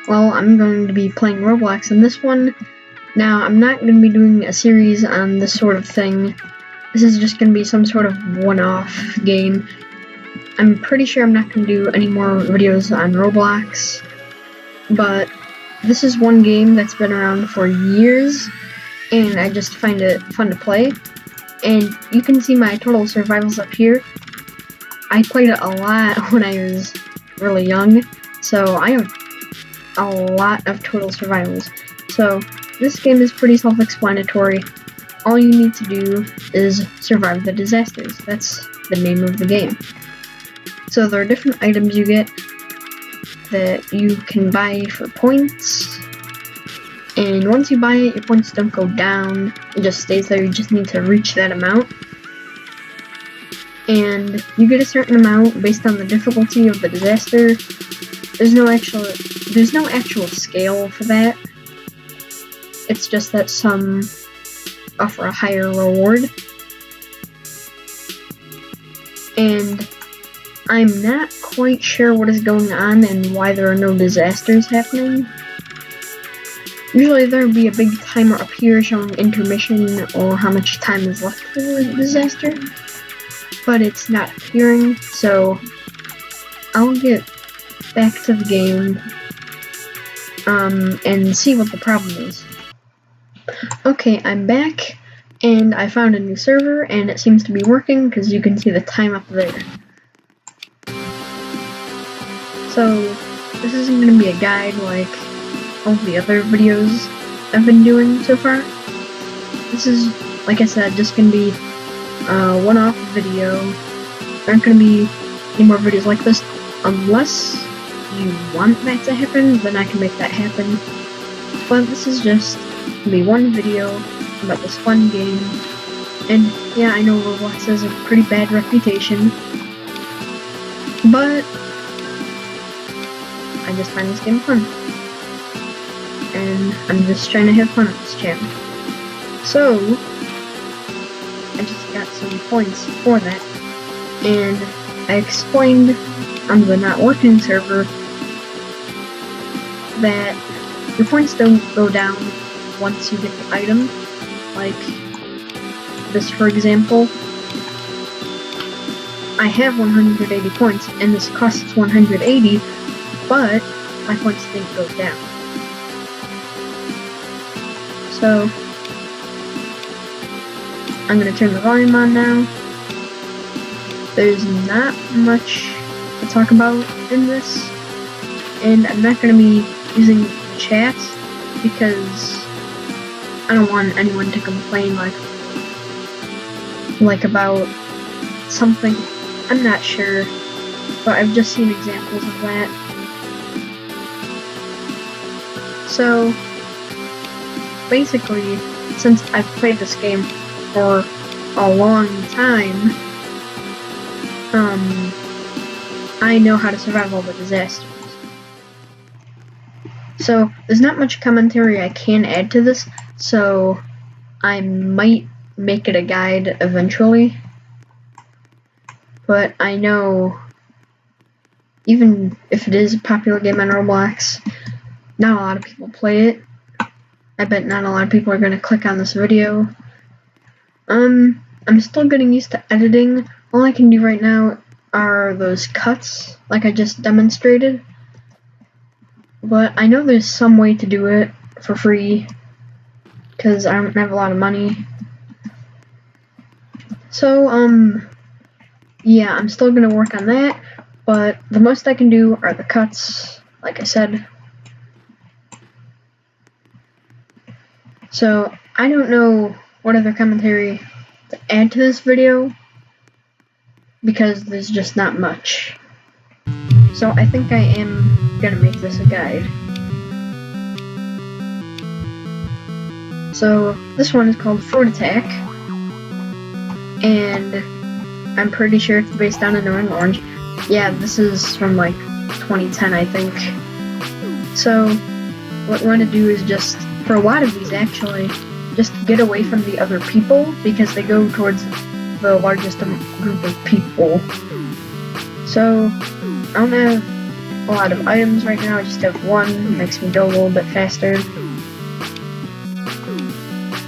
Well, I'm going to be playing Roblox in this one. Now, I'm not going to be doing a series on this sort of thing. This is just going to be some sort of one-off game. I'm pretty sure I'm not going to do any more videos on Roblox, but this is one game that's been around for years, and I just find it fun to play. And you can see my total survivals up here. I played it a lot when I was really young, so I have a lot of total survivals. So this game is pretty self-explanatory. All you need to do is survive the disasters. That's the name of the game. So there are different items you get that you can buy for points. And once you buy it, your points don't go down. It just stays there. You just need to reach that amount. And you get a certain amount based on the difficulty of the disaster. There's no actual scale for that. It's just that some offer a higher reward. And I'm not quite sure what is going on and why there are no disasters happening. Usually there would be a big timer up here showing intermission or how much time is left for the disaster, but it's not appearing, so I'll get back to the game and see what the problem is. Okay, I'm back, and I found a new server, and it seems to be working because you can see the time up there. So this isn't going to be a guide like all the other videos I've been doing so far. This is, like I said, just going to be a one-off video. There aren't going to be any more videos like this unless you want that to happen, then I can make that happen. But this is just going to be one video about this fun game. And yeah, I know Roblox has a pretty bad reputation, but I just find this game fun. And I'm just trying to have fun on this channel. So, I just got some points for that. And I explained on the not working server that your points don't go down once you get the item. Like this, for example. I have 180 points, and this costs 180, but my points didn't go down. So, I'm going to turn the volume on now. There's not much to talk about in this, and I'm not going to be using chat because I don't want anyone to complain like about something. I'm not sure, but I've just seen examples of that. So basically, since I've played this game for a long time, I know how to survive all the disasters. So there's not much commentary I can add to this, so I might make it a guide eventually. But I know, even if it is a popular game on Roblox, not a lot of people play it. I bet not a lot of people are going to click on this video. I'm still getting used to editing. All I can do right now are those cuts, like I just demonstrated. But I know there's some way to do it for free, because I don't have a lot of money. So, yeah, I'm still going to work on that, but the most I can do are the cuts, like I said. So, I don't know what other commentary to add to this video, because there's just not much. So, I think I am going to make this a guide. So, this one is called Fruit Attack, and I'm pretty sure it's based on Annoying Orange. Yeah, this is from like 2010, I think. So, what we want to do is just, for a lot of these actually, just get away from the other people, because they go towards the largest group of people. So, I don't have a lot of items right now. I just have one, makes me go a little bit faster.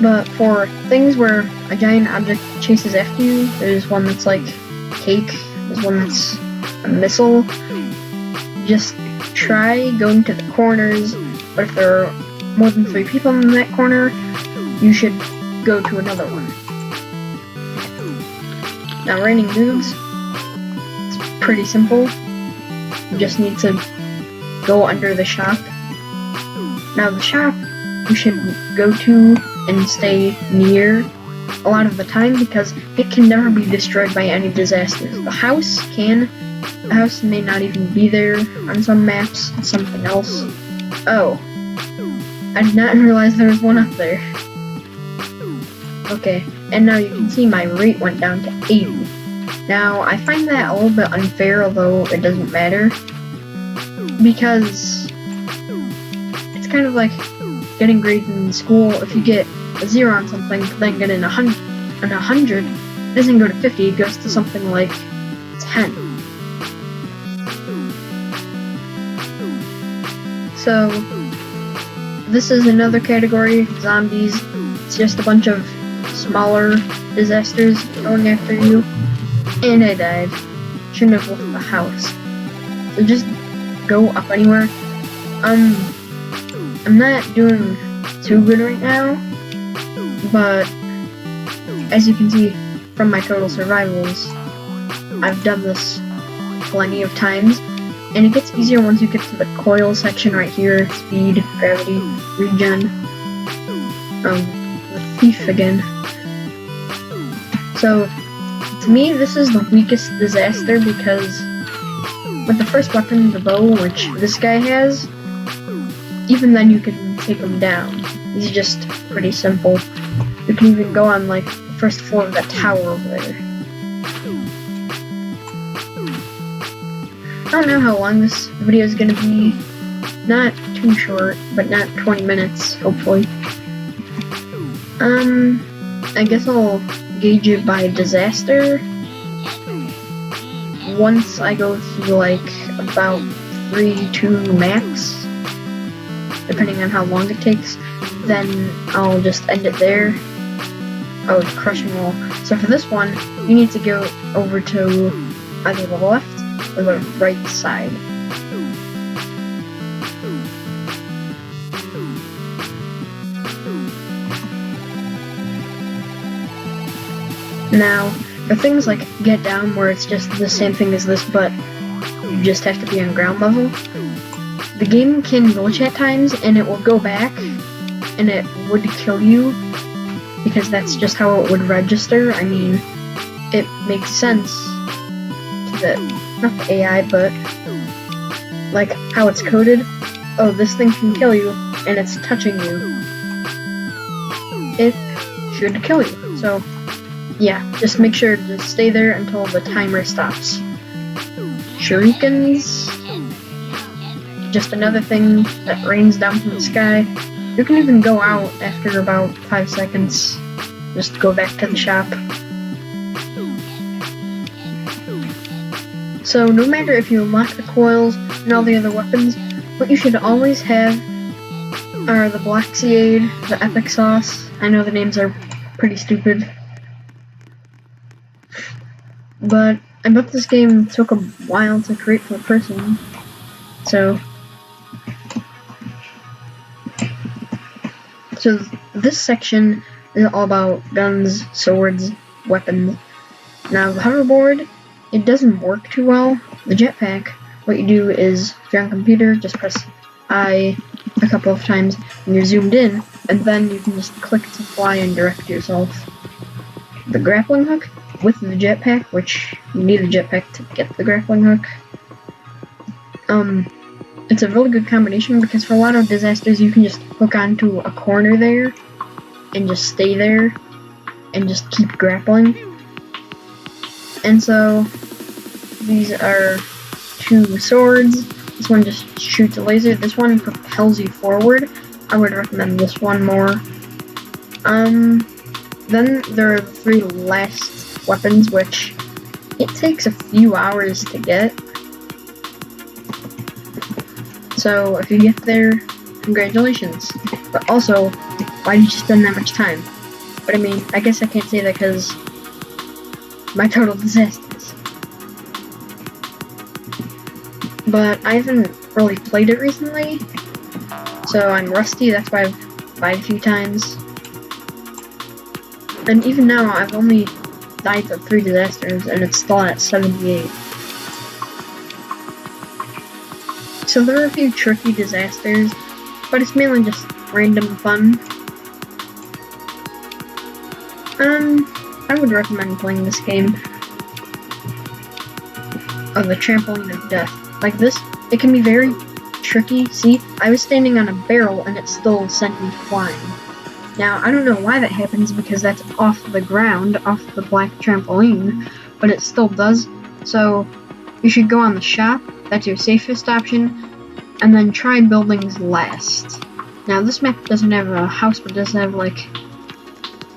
But for things where a giant object chases after you, there's one that's like cake, there's one that's a missile. Just try going to the corners, but if there are more than 3 people in that corner, you should go to another one. Now, raining dudes, it's pretty simple. You just need to go under the shop. Now, the shop you should go to and stay near a lot of the time because it can never be destroyed by any disasters. The house can. The house may not even be there on some maps. It's something else. Oh. I did not realize there was one up there. Okay, and now you can see my rate went down to 80. Now, I find that a little bit unfair, although it doesn't matter. Because it's kind of like getting grades in school. If you get a 0 on something, but then get a 100, it doesn't go to 50, it goes to something like 10. So, this is another category, zombies. It's just a bunch of smaller disasters going after you. And I died. Shouldn't have left the house. So just go up anywhere. I'm not doing too good right now, but as you can see from my total survivals, I've done this plenty of times, and it gets easier once you get to the coil section right here. Speed, gravity, regen, the thief again. So, to me, this is the weakest disaster because with the first weapon, the bow, which this guy has, even then you can take him down. He's just pretty simple. You can even go on like the first floor of that tower over there. I don't know how long this video is gonna be. Not too short, but not 20 minutes, hopefully. I guess I'll gauge it by disaster. Once I go through like about 3 to max, depending on how long it takes, then I'll just end it there. Oh, the crushing wall. So for this one, you need to go over to either the left or the right side. Now, for things like Get Down, where it's just the same thing as this, but you just have to be on ground level, the game can glitch at times, and it will go back, and it would kill you, because that's just how it would register. I mean, it makes sense to the, not the AI, but like how it's coded. Oh, this thing can kill you, and it's touching you. It should kill you. So, yeah, just make sure to stay there until the timer stops. Shurikens, just another thing that rains down from the sky. You can even go out after about 5 seconds. Just go back to the shop. So no matter if you unlock the coils and all the other weapons, what you should always have are the Bloxiade, the Epic Sauce. I know the names are pretty stupid, but I bet this game took a while to create for a person. So this section is all about guns, swords, weapons. Now the hoverboard, it doesn't work too well. The jetpack, what you do is, if you're on computer, just press I a couple of times and you're zoomed in, and then you can just click to fly and direct yourself. The grappling hook with the jetpack, which you need a jetpack to get the grappling hook, it's a really good combination because for a lot of disasters you can just hook onto a corner there and just stay there and just keep grappling. And so these are 2 swords. This one just shoots a laser. This one propels you forward. I would recommend this one more. Then there are the 3 last weapons, which it takes a few hours to get. So if you get there, congratulations. But also, why did you spend that much time? But I mean, I guess I can't say that because my total disasters. But I haven't really played it recently, so I'm rusty. That's why I've died a few times. And even now, I've only died to 3 disasters, and it's still at 78. So there are a few tricky disasters, but it's mainly just random fun. I would recommend playing this game. Oh, the trampoline of death. Like this, it can be very tricky. See, I was standing on a barrel and it still sent me flying. Now, I don't know why that happens because that's off the ground, off the black trampoline, but it still does. So, you should go on the shop, that's your safest option, and then try buildings last. Now, this map doesn't have a house, but does have like...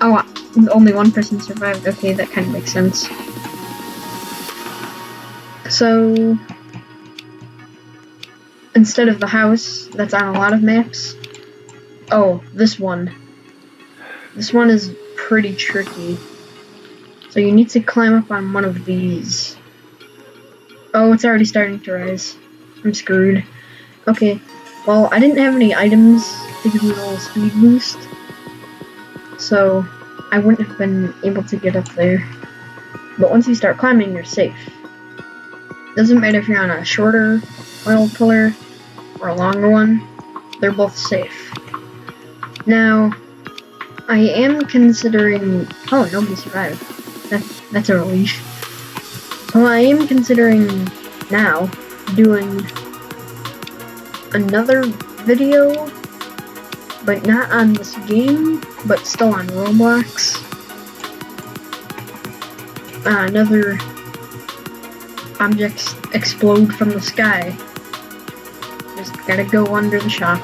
Oh, only one person survived. Okay, that kind of makes sense. So, instead of the house that's on a lot of maps, oh, this one. This one is pretty tricky. So you need to climb up on one of these. Oh, it's already starting to rise. I'm screwed. Okay, well, I didn't have any items to give me a little speed boost, so I wouldn't have been able to get up there. But once you start climbing, you're safe. Doesn't matter if you're on a shorter oil pillar or a longer one, they're both safe. Now, I am considering... Oh, nobody survived. That's a relief. So I am considering now doing another video, but not on this game, but still on Roblox. Another objects explode from the sky. Just gotta go under the shop.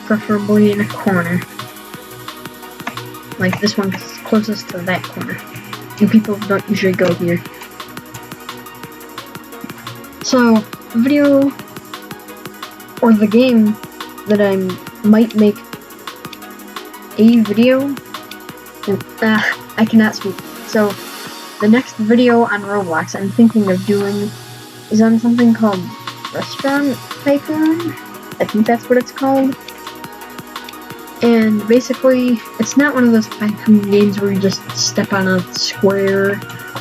Preferably in a corner. Like this one's closest to that corner. And people don't usually go here. So, the video, or the game that I might make a video, I cannot speak. So, the next video on Roblox I'm thinking of doing is on something called Restaurant Tycoon. I think that's what it's called. And basically, it's not one of those tycoon games where you just step on a square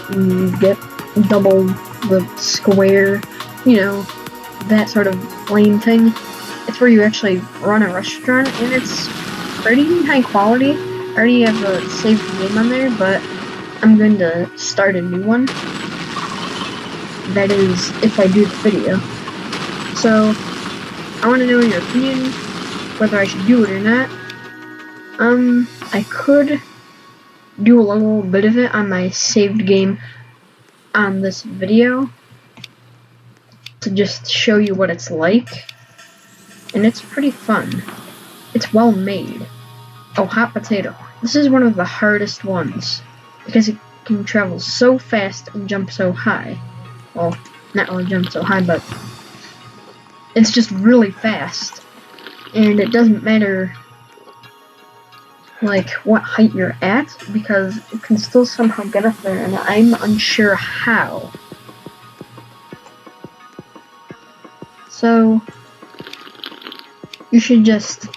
and you get double the square, you know, that sort of lame thing. It's where you actually run a restaurant, and it's pretty high quality. I already have a saved game on there, but I'm going to start a new one. That is, if I do the video. So, I want to know your opinion, whether I should do it or not. I could do a little bit of it on my saved game on this video to just show you what it's like, and it's pretty fun. It's well made. Oh, hot potato. This is one of the hardest ones because it can travel so fast and jump so high. Well, not really jump so high, but it's just really fast, and it doesn't matter like what height you're at, because it can still somehow get up there, and I'm unsure how. So you should just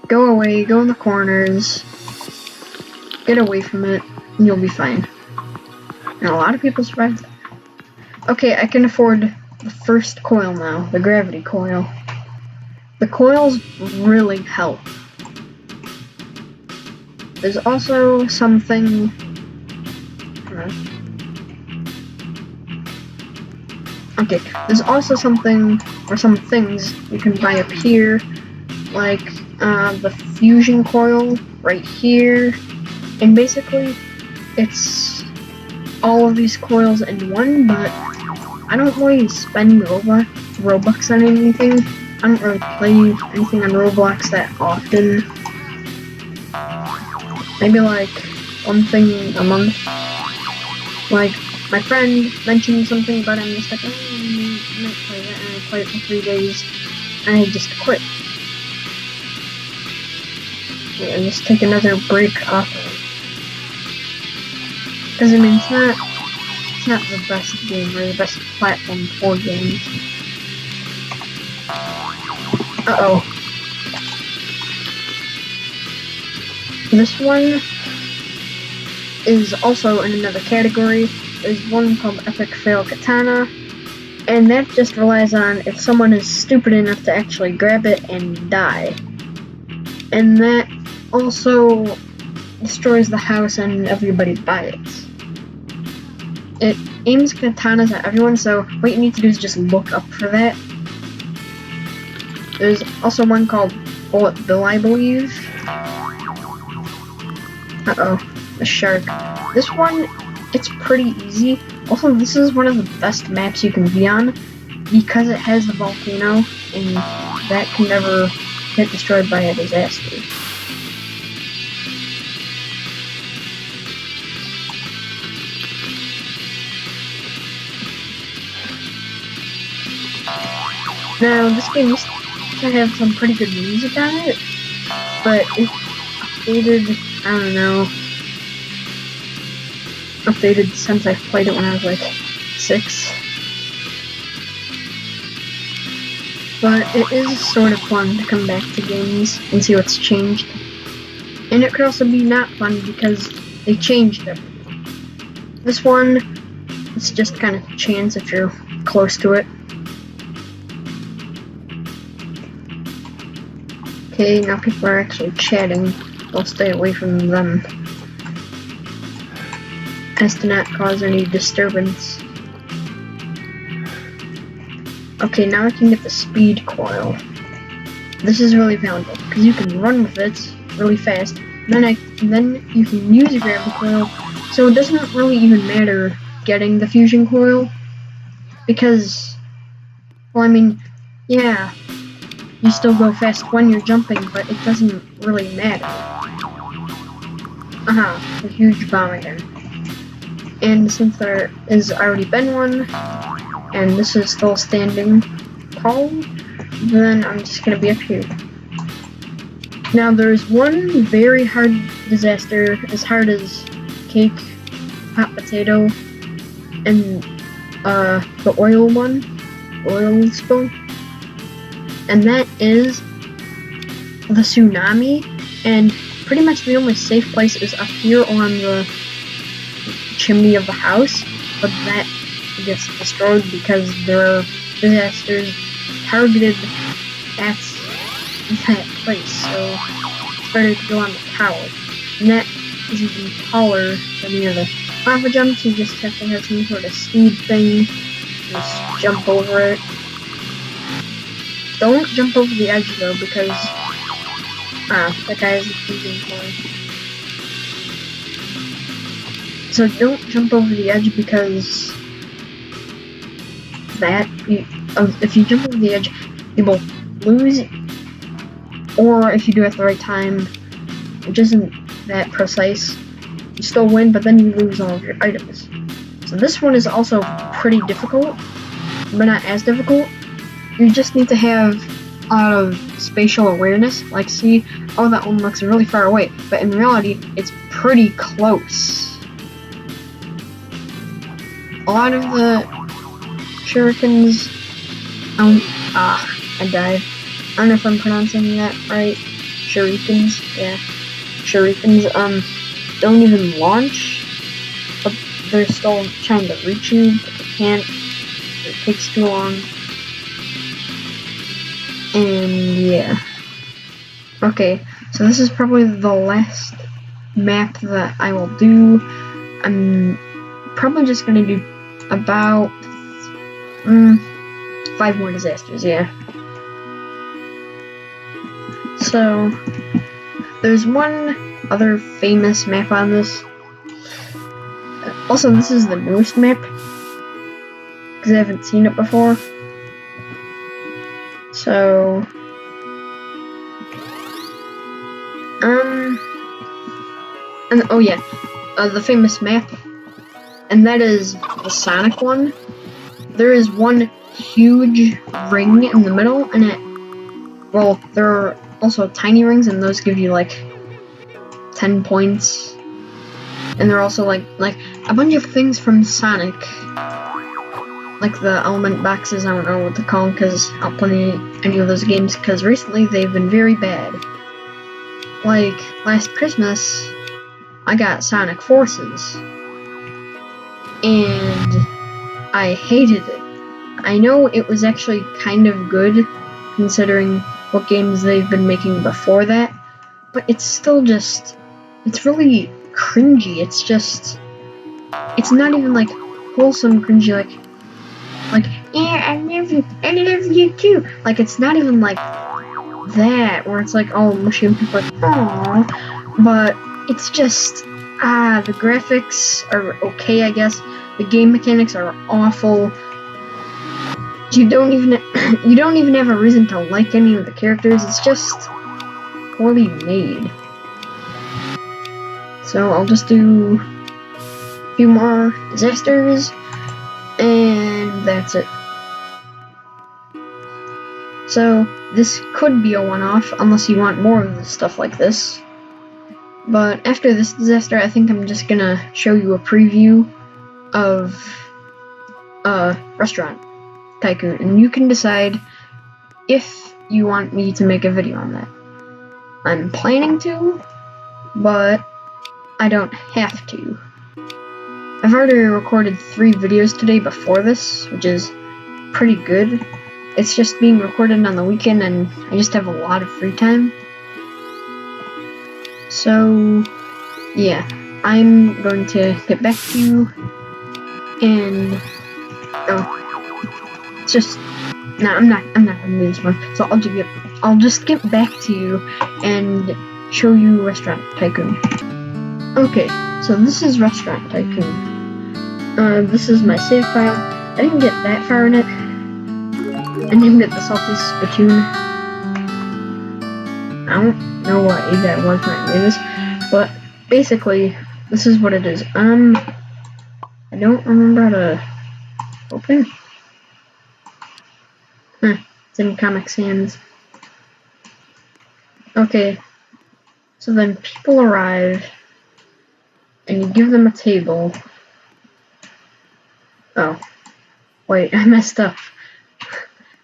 go away, go in the corners, get away from it, and you'll be fine. And a lot of people survive that. Okay, I can afford the first coil now, the gravity coil. The coils really help. There's also something... Okay, there's also something, or some things you can buy up here, like the fusion coil right here, and basically it's all of these coils in one, but I don't really spend Robux on anything. I don't really play anything on Roblox that often. Maybe like one thing a month. Like, my friend mentioned something about it and was like, oh, might play that, and I played it for 3 days, and I just quit. Yeah, just take another break off of it. Because I mean, it's not the best game or the best platform for games. Uh-oh. This one is also in another category. There's one called Epic Fail Katana, and that just relies on if someone is stupid enough to actually grab it and die. And that also destroys the house and everybody buys it. It aims katanas at everyone, so what you need to do is just look up for that. There's also one called Bullet Bill, I believe. Uh-oh, a shark. This one, it's pretty easy. Also, this is one of the best maps you can be on because it has the volcano, and that can never get destroyed by a disaster. Now, this game used to have some pretty good music on it, but it updated, I don't know, updated since I played it when I was like 6. But it is sort of fun to come back to games and see what's changed. And it could also be not fun because they changed everything. This one, it's just kind of chance if you're close to it. Okay, now people are actually chatting. I'll stay away from them as to not cause any disturbance. Okay, now I can get the speed coil. This is really valuable because you can run with it really fast. Then you can use a gravity coil, so it doesn't really even matter getting the fusion coil because, well, I mean, yeah, you still go fast when you're jumping, but it doesn't really matter. A huge bomb again. And since there has already been one, and this is still standing tall, then I'm just gonna be up here. Now there's one very hard disaster, as hard as cake, hot potato, and the oil spill. And that is the tsunami, and pretty much the only safe place is up here on the chimney of the house, but that gets destroyed because there are disasters targeted at that place, so it's better to go on the tower. And that is even taller than the other lava jumps. You just have to have some sort of speed thing, just jump over it. Don't jump over the edge though, because that guy is a fusion coil. So don't jump over the edge because if you jump over the edge, you will lose, or if you do it at the right time, which isn't that precise, you still win, but then you lose all of your items. So this one is also pretty difficult, but not as difficult. You just need to have a lot of spatial awareness, like see, oh, that one looks really far away, but in reality, it's pretty close. A lot of the shurikens, I died. I don't know if I'm pronouncing that right. Shurikens, yeah. Shurikens, don't even launch, but they're still trying to reach you, but they can't. It takes too long. And yeah. Okay, so this is probably the last map that I will do. I'm probably just gonna do about 5 more disasters, yeah. So there's one other famous map on this. Also, this is the newest map because I haven't seen it before. So and oh yeah, the famous map, and that is the Sonic one. There is one huge ring in the middle, and there are also tiny rings, and those give you like 10 points. And they're also like a bunch of things from Sonic, like the element boxes. I don't know what to call them because I don't play any of those games because recently they've been very bad. Like last Christmas, I got Sonic Forces, and I hated it. I know it was actually kind of good considering what games they've been making before that, but it's still just, it's really cringy. It's not even like wholesome cringy, like yeah, I love you too. Like it's not even like that where it's like all mushy and people like aww, but it's just the graphics are okay, I guess. The game mechanics are awful. You don't even have a reason to like any of the characters. It's just poorly made. So I'll just do a few more disasters, and that's it. So this could be a one-off, unless you want more of stuff like this. But after this disaster, I think I'm just gonna show you a preview of Restaurant Tycoon, and you can decide if you want me to make a video on that. I'm planning to, but I don't have to. I've already recorded 3 videos today before this, which is pretty good. It's just being recorded on the weekend, and I just have a lot of free time. So, yeah, I'm going to get back to you, and it's just no, I'm not gonna do this one. So I'll just get back to you and show you Restaurant Tycoon. Okay, so this is Restaurant Tycoon. This is my save file. I didn't get that far in it. I named it the Salty Spittoon. I don't know what age that was when I made this, but basically, this is what it is. I don't remember how to open. It's in Comic Sans. Okay, so then people arrive, and you give them a table. Oh, wait, I messed up.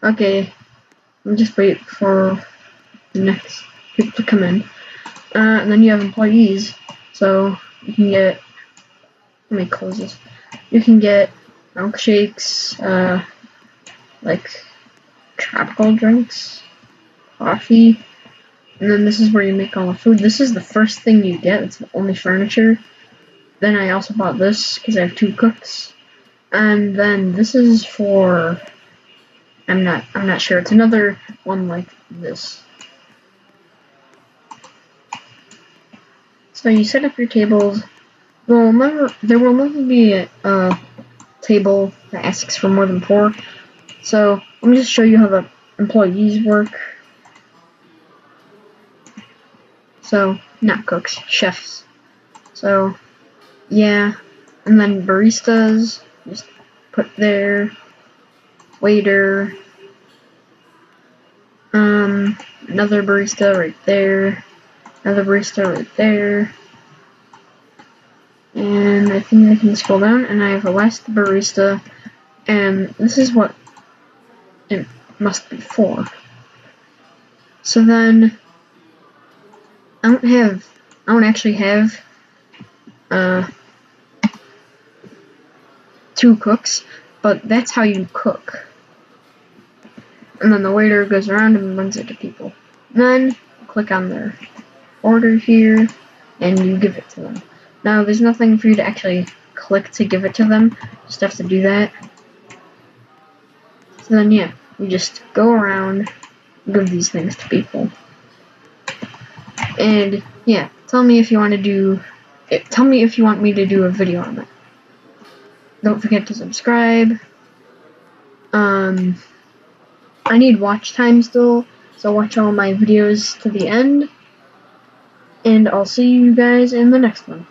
Okay, I'll just wait for the next people to come in. And then you have employees, so you can get, let me close this. You can get milkshakes, like tropical drinks, coffee, and then this is where you make all the food. This is the first thing you get. It's only furniture. Then I also bought this because I have 2 cooks, and then this is for, I'm not sure. It's another one like this. So you set up your tables. There will never be a table that asks for more than 4. So let me just show you how the employees work. So not cooks, chefs. So yeah, and then baristas, just put there. Waiter. Another barista right there. Another barista right there. And I think I can scroll down, and I have a last barista, and this is what it must be for. So then, I don't actually have 2 cooks, but that's how you cook. And then the waiter goes around and brings it to people. Then click on their order here, and you give it to them. Now, there's nothing for you to actually click to give it to them. Just have to do that. So then, yeah, you just go around, give these things to people. And yeah, tell me if you want me to do a video on that. Don't forget to subscribe. I need watch time still, so watch all my videos to the end. And I'll see you guys in the next one.